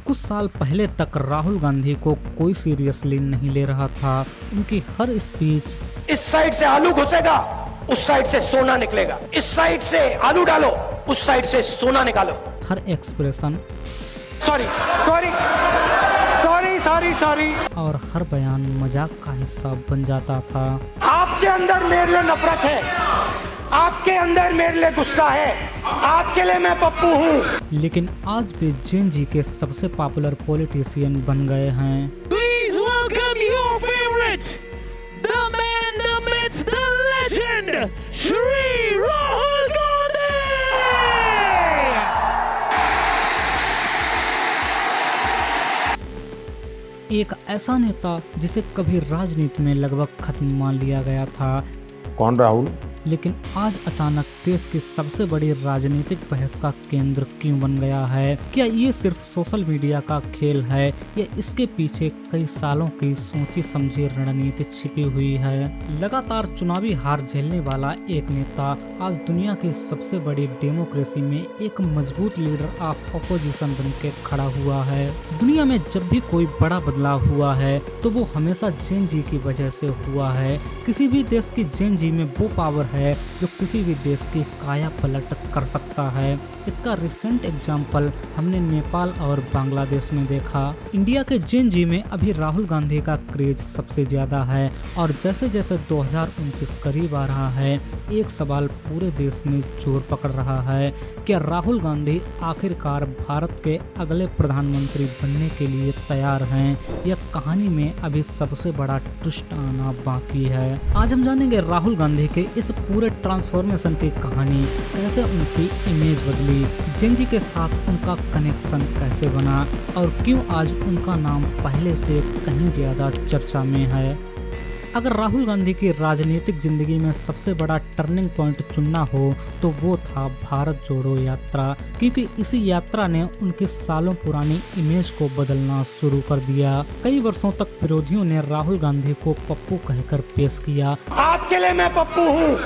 कुछ साल पहले तक राहुल गांधी को कोई सीरियसली नहीं ले रहा था। उनकी हर स्पीच इस साइड से आलू घुसेगा, उस साइड से सोना निकलेगा, इस साइड से आलू डालो, उस साइड से सोना निकालो, हर expression sorry sorry sorry sorry sorry और हर बयान मजाक का हिस्सा बन जाता था। आपके अंदर मेरे लिए नफरत है, आपके अंदर मेरे लिए गुस्सा है, आपके लिए मैं पप्पू हूँ। लेकिन आज भी जेन जी के सबसे पॉपुलर पॉलिटिशियन बन गए हैं। Please welcome your favorite, the man, the myth, the legend, Shri Rahul Gandhi! एक ऐसा नेता जिसे कभी राजनीति में लगभग खत्म मान लिया गया था, कौन राहुल? लेकिन आज अचानक देश की सबसे बड़ी राजनीतिक बहस का केंद्र क्यों बन गया है? क्या ये सिर्फ सोशल मीडिया का खेल है या इसके पीछे कई सालों की सोची समझी रणनीति छिपी हुई है? लगातार चुनावी हार झेलने वाला एक नेता आज दुनिया की सबसे बड़ी डेमोक्रेसी में एक मजबूत लीडर ऑफ ऑपोजिशन बन के खड़ा हुआ है। दुनिया में जब भी कोई बड़ा बदलाव हुआ है तो वो हमेशा जेन जी की वजह से हुआ है। किसी भी देश की जेन जी में वो पावर है जो किसी भी देश की काया पलट कर सकता है। इसका रिसेंट एग्जाम्पल हमने नेपाल और बांग्लादेश में देखा। इंडिया के जेन जी में अभी राहुल गांधी का क्रेज सबसे ज्यादा है और जैसे जैसे 2029 करीब आ रहा है, एक सवाल पूरे देश में जोर पकड़ रहा है, क्या राहुल गांधी आखिरकार भारत के अगले प्रधानमंत्री बनने के लिए तैयार हैं या कहानी में अभी सबसे बड़ा ट्विस्ट आना बाकी है। आज हम जानेंगे राहुल गांधी के इस पूरे ट्रांसफॉर्मेशन की कहानी, कैसे उनकी इमेज बदली, जेन जी के साथ उनका कनेक्शन कैसे बना और क्यों आज उनका नाम पहले से कहीं ज्यादा चर्चा में है। अगर राहुल गांधी की राजनीतिक जिंदगी में सबसे बड़ा टर्निंग पॉइंट चुनना हो तो वो था भारत जोड़ो यात्रा, क्योंकि इसी यात्रा ने उनकी सालों पुरानी इमेज को बदलना शुरू कर दिया। कई वर्षों तक विरोधियों ने राहुल गांधी को पप्पू कहकर पेश किया, आपके लिए मैं पप्पू हूँ,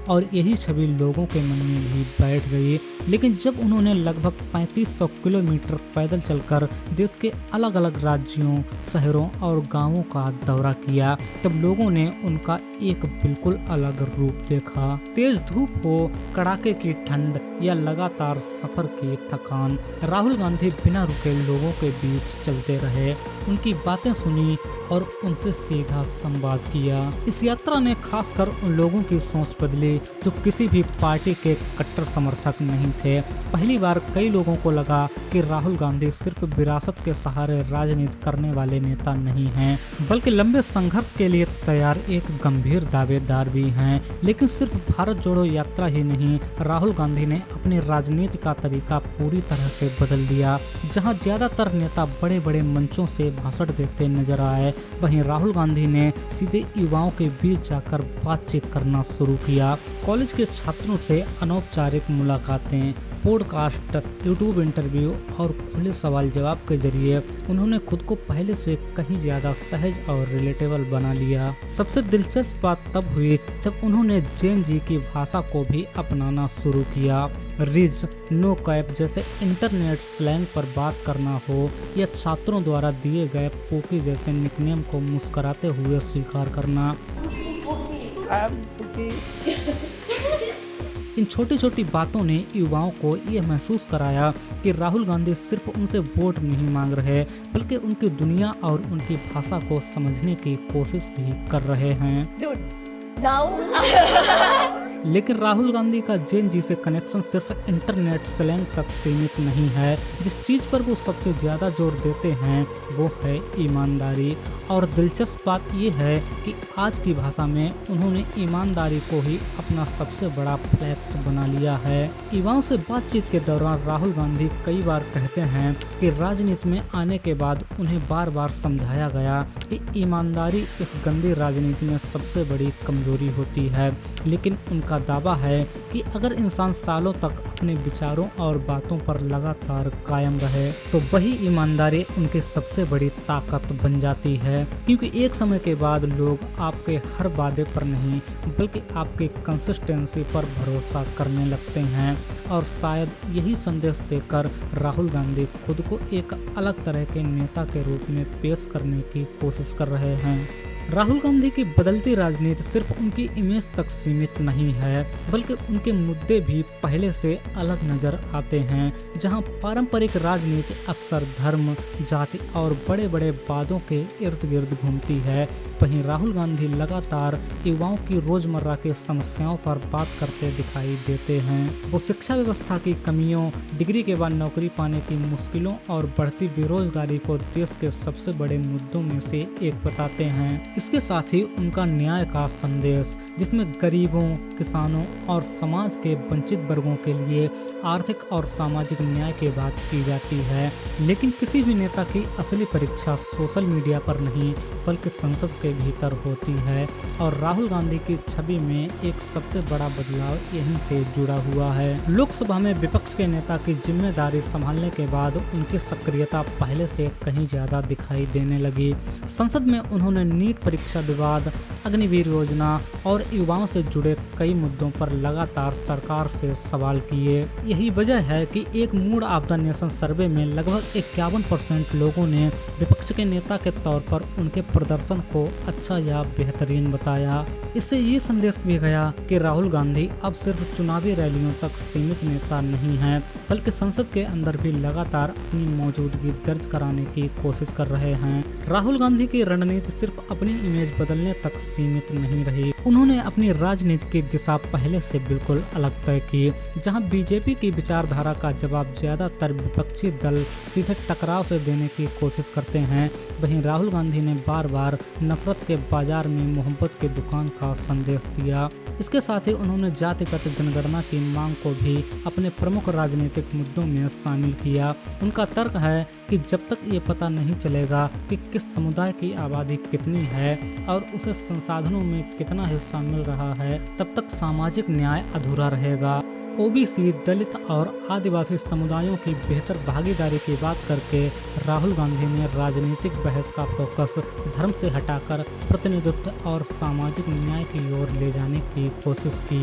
और यही छवि लोगों के मन में भी बैठ गई। लेकिन जब उन्होंने लगभग 3500 किलोमीटर पैदल चलकर देश के अलग अलग राज्यों, शहरों और गांवों का दौरा किया, तब लोगों ने उनका एक बिल्कुल अलग रूप देखा। तेज धूप हो, कड़ाके की ठंड या लगातार सफर की थकान, राहुल गांधी बिना रुके लोगों के बीच चलते रहे, उनकी बातें सुनी और उनसे सीधा संवाद किया। इस यात्रा ने खासकर उन लोगों की सोच बदली जो किसी भी पार्टी के कट्टर समर्थक नहीं थे। पहली बार कई लोगों को लगा कि राहुल गांधी सिर्फ विरासत के सहारे राजनीति करने वाले नेता नहीं हैं, बल्कि लंबे संघर्ष के लिए तैयार एक गंभीर दावेदार भी हैं। लेकिन सिर्फ भारत जोड़ो यात्रा ही नहीं, राहुल गांधी ने अपनी राजनीति का तरीका पूरी तरह से बदल दिया। जहां ज्यादातर नेता बड़े बड़े मंचों से भाषण देते नजर आए, वहीं राहुल गांधी ने सीधे युवाओं के बीच जाकर बातचीत करना शुरू किया। कॉलेज के छात्रों से अनौपचारिक मुलाकातें, पॉडकास्ट, यूट्यूब इंटरव्यू और खुले सवाल जवाब के जरिए उन्होंने खुद को पहले से कहीं ज्यादा सहज और रिलेटेबल बना लिया। सबसे दिलचस्प बात तब हुई जब उन्होंने जेन जी की भाषा को भी अपनाना शुरू किया। रिज, नो कैप जैसे इंटरनेट स्लैंग पर बात करना हो या छात्रों द्वारा दिए गए पोकी जैसे निकनेम को मुस्कुराते हुए स्वीकार करना, इन छोटी छोटी बातों ने युवाओं को यह महसूस कराया कि राहुल गांधी सिर्फ उनसे वोट नहीं मांग रहे, बल्कि उनकी दुनिया और उनकी भाषा को समझने की कोशिश भी कर रहे हैं। लेकिन राहुल गांधी का जेन जी से कनेक्शन सिर्फ इंटरनेट स्लैंग तक सीमित नहीं है। जिस चीज पर वो सबसे ज्यादा जोर देते हैं वो है ईमानदारी। और दिलचस्प बात ये है कि आज की भाषा में उन्होंने ईमानदारी को ही अपना सबसे बड़ा फ्लैक्स बना लिया है। युवाओं से बातचीत के दौरान राहुल गांधी कई बार कहते हैं कि राजनीति में आने के बाद उन्हें बार बार समझाया गया कि ईमानदारी इस गंदी राजनीति में सबसे बड़ी कमजोरी होती है, लेकिन उनका का दावा है कि अगर इंसान सालों तक अपने विचारों और बातों पर लगातार कायम रहे तो वही ईमानदारी उनकी सबसे बड़ी ताकत बन जाती है, क्योंकि एक समय के बाद लोग आपके हर वादे पर नहीं बल्कि आपकी कंसिस्टेंसी पर भरोसा करने लगते हैं। और शायद यही संदेश देकर राहुल गांधी खुद को एक अलग तरह के नेता के रूप में पेश करने की कोशिश कर रहे हैं। राहुल गांधी की बदलती राजनीति सिर्फ उनकी इमेज तक सीमित नहीं है, बल्कि उनके मुद्दे भी पहले से अलग नजर आते हैं। जहां पारंपरिक राजनीति अक्सर धर्म, जाति और बड़े बड़े वादों के इर्द गिर्द घूमती है, वहीं राहुल गांधी लगातार युवाओं की रोजमर्रा की समस्याओं पर बात करते दिखाई देते हैं। वो शिक्षा व्यवस्था की कमियों, डिग्री के बाद नौकरी पाने की मुश्किलों और बढ़ती बेरोजगारी को देश के सबसे बड़े मुद्दों में से एक बताते हैं। इसके साथ ही उनका न्याय का संदेश, जिसमें गरीबों, किसानों और समाज के वंचित वर्गों के लिए आर्थिक और सामाजिक न्याय की बात की जाती है। लेकिन किसी भी नेता की असली परीक्षा सोशल मीडिया पर नहीं बल्कि संसद के भीतर होती है, और राहुल गांधी की छवि में एक सबसे बड़ा बदलाव यहीं से जुड़ा हुआ है। लोकसभा में विपक्ष के नेता की जिम्मेदारी संभालने के बाद उनकी सक्रियता पहले से कहीं ज्यादा दिखाई देने लगी। संसद में उन्होंने नीट परीक्षा विवाद, अग्निवीर योजना और युवाओं से जुड़े कई मुद्दों पर लगातार सरकार से सवाल किए। यही वजह है कि एक मूड ऑफ द नेशन सर्वे में लगभग 51% लोगों ने विपक्ष के नेता के तौर पर उनके प्रदर्शन को अच्छा या बेहतरीन बताया। इससे ये संदेश भी गया कि राहुल गांधी अब सिर्फ चुनावी रैलियों तक सीमित नेता नहीं है, बल्कि संसद के अंदर भी लगातार अपनी मौजूदगी दर्ज कराने की कोशिश कर रहे हैं। राहुल गांधी की रणनीति सिर्फ अपनी इमेज बदलने तक सीमित नहीं रही, उन्होंने अपनी राजनीति की दिशा पहले से बिल्कुल अलग तय की। जहां बीजेपी की विचारधारा का जवाब ज्यादातर विपक्षी दल सीधे टकराव से देने की कोशिश करते हैं, वहीं राहुल गांधी ने बार बार नफरत के बाजार में मोहब्बत की दुकान का संदेश दिया। इसके साथ ही उन्होंने जातिगत जनगणना की मांग को भी अपने प्रमुख राजनीतिक मुद्दों में शामिल किया। उनका तर्क है कि जब तक ये पता नहीं चलेगा कि किस समुदाय की आबादी कितनी है और उसे संसाधनों में कितना हिस्सा मिल रहा है, तब तक सामाजिक न्याय अधूरा रहेगा। ओबीसी, दलित और आदिवासी समुदायों की बेहतर भागीदारी की बात करके राहुल गांधी ने राजनीतिक बहस का फोकस धर्म से हटाकर प्रतिनिधित्व और सामाजिक न्याय की ओर ले जाने की कोशिश की।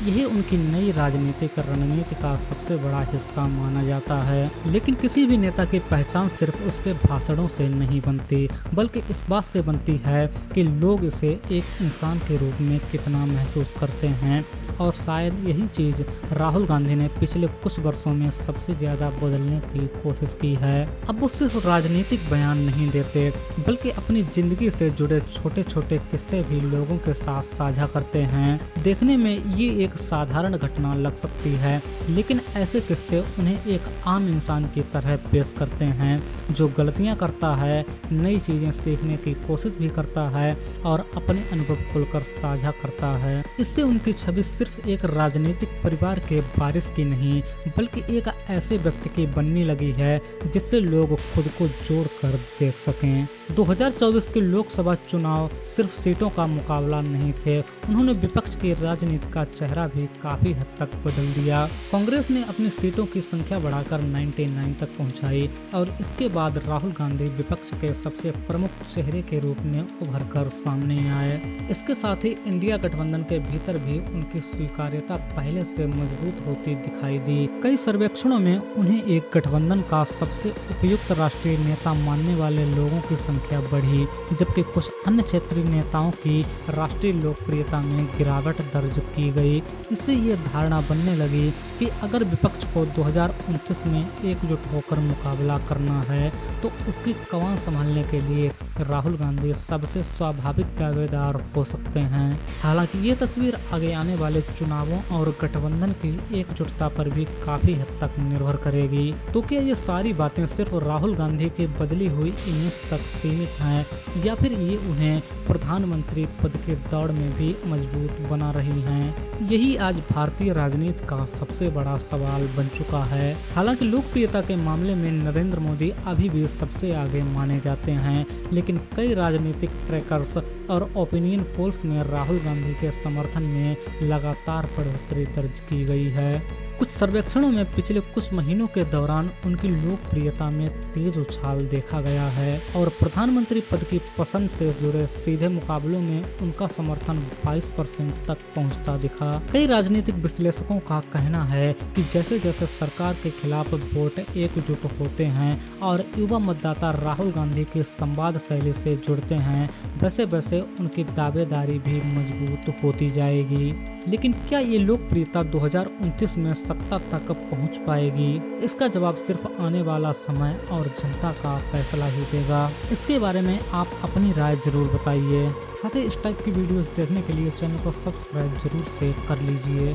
यही उनकी नई राजनीतिक रणनीति का सबसे बड़ा हिस्सा माना जाता है। लेकिन किसी भी नेता की पहचान सिर्फ उसके भाषणों से नहीं बनती, बल्कि इस बात से बनती है कि लोग इसे एक इंसान के रूप में कितना महसूस करते हैं। और शायद यही चीज राहुल गांधी ने पिछले कुछ वर्षों में सबसे ज्यादा बदलने की कोशिश की है। अब वो सिर्फ राजनीतिक बयान नहीं देते, बल्कि अपनी जिंदगी से जुड़े छोटे छोटे किस्से भी लोगों के साथ साझा करते हैं। देखने में ये एक साधारण घटना लग सकती है, लेकिन ऐसे किस्से उन्हें एक आम इंसान की तरह पेश करते हैं, जो गलतियां करता है, नई चीजें सीखने की कोशिश भी करता है और अपने अनुभव खुलकर साझा करता है। इससे उनकी छवि सिर्फ एक राजनीतिक परिवार के वारिस की नहीं, बल्कि एक ऐसे व्यक्ति की बनने लगी है जिससे लोग खुद को जोड़कर देख सकें। 2024 के लोकसभा चुनाव सिर्फ सीटों का मुकाबला नहीं थे, उन्होंने विपक्ष की राजनीति का चेहरा भी काफी हद तक बदल दिया। कांग्रेस ने अपनी सीटों की संख्या बढ़ाकर 99 तक पहुंचाई और इसके बाद राहुल गांधी विपक्ष के सबसे प्रमुख चेहरे के रूप में उभर कर सामने आए। इसके साथ ही इंडिया गठबंधन के भीतर भी उनकी स्वीकार्यता पहले से मजबूत होती दिखाई दी। कई सर्वेक्षणों में उन्हें एक गठबंधन का सबसे उपयुक्त राष्ट्रीय नेता मानने वाले लोगों की संख्या बढ़ी, जबकि कुछ अन्य क्षेत्रीय नेताओं की राष्ट्रीय लोकप्रियता में गिरावट दर्ज की गई। इससे ये धारणा बनने लगी कि अगर विपक्ष को 2029 में एकजुट होकर मुकाबला करना है तो उसकी कमान संभालने के लिए राहुल गांधी सबसे स्वाभाविक दावेदार हो सकते हैं। हालांकि ये तस्वीर आगे आने वाले चुनावों और गठबंधन की एकजुटता पर भी काफी हद तक निर्भर करेगी। तो क्या ये सारी बातें सिर्फ राहुल गांधी की बदली हुई इमेज तक सीमित हैं या फिर ये उन्हें प्रधानमंत्री पद के दौड़ में भी मजबूत बना रही हैं। यही आज भारतीय राजनीति का सबसे बड़ा सवाल बन चुका है। हालांकि लोकप्रियता के मामले में नरेंद्र मोदी अभी भी सबसे आगे माने जाते हैं, लेकिन कई राजनीतिक ट्रैकर्स और ओपिनियन पोल्स में राहुल गांधी के समर्थन में लगातार बढ़ोतरी दर्ज की गई है। कुछ सर्वेक्षणों में पिछले कुछ महीनों के दौरान उनकी लोकप्रियता में तेज उछाल देखा गया है और प्रधानमंत्री पद की पसंद से जुड़े सीधे मुकाबलों में उनका समर्थन 22% तक पहुंचता दिखा। कई राजनीतिक विश्लेषकों का कहना है कि जैसे जैसे सरकार के खिलाफ वोट एकजुट होते हैं और युवा मतदाता राहुल गांधी की संवाद शैली से जुड़ते हैं, वैसे वैसे उनकी दावेदारी भी मजबूत होती जाएगी। लेकिन क्या ये लोकप्रियता 2029 में सत्ता तक पहुंच पाएगी? इसका जवाब सिर्फ आने वाला समय और जनता का फैसला ही देगा। इसके बारे में आप अपनी राय जरूर बताइए। साथ ही इस टाइप की वीडियोस देखने के लिए चैनल को सब्सक्राइब जरूर से कर लीजिए।